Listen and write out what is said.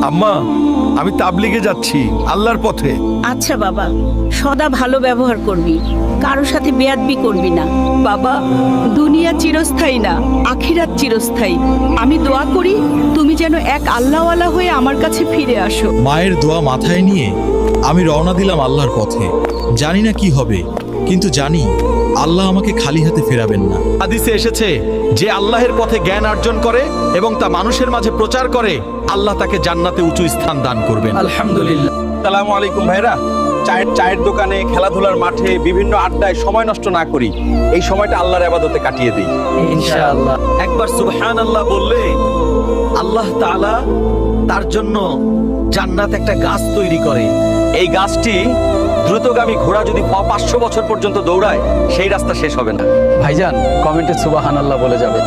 আম্মা, আমি তাবলিগে যাচ্ছি, আল্লাহর পথে। আচ্ছা বাবা, সদা ভালো ব্যবহার করবি, কারোর সাথে বেয়াদবি করবি না। বাবা, দুনিয়া চিরস্থায়ী না, আখিরাত চিরস্থায়ী। আমি দোয়া করি তুমি যেন এক আল্লাহওয়ালা হয়ে আমার কাছে ফিরে আসো। মায়ের দোয়া মাথায় নিয়ে আমি রওনা দিলাম আল্লাহর পথে। জানি না কি হবে, কিন্তু জানি আল্লাহ আমাকে খালি হাতে ফেরাবেন না। হাদিসে এসেছে, যে আল্লাহর পথে জ্ঞান অর্জন করে এবং তা মানুষের মাঝে প্রচার করে, আল্লাহ তাকে জান্নাতে উঁচু স্থান দান করবেন। আলহামদুলিল্লাহ। আসসালামু আলাইকুম ভাইরা। চায়ের দোকানে, খেলাধুলার মাঠে, বিভিন্ন আড্ডায় সময় নষ্ট না করি, এই সময়টা আল্লাহর ইবাদতে কাটিয়ে দিই। ইনশাআল্লাহ। একবার সুবহানাল্লাহ বললে আল্লাহ তাআলা তার জন্য জান্নাত একটা গাছ তৈরি করে। এই গাছটি দ্রুতগামী ঘোড়া যদি 500 বছর পর্যন্ত দৌড়ায়, সেই রাস্তা শেষ হবে না। ভাইজান, কমেন্টে সুবহানাল্লাহ বলে যাবে।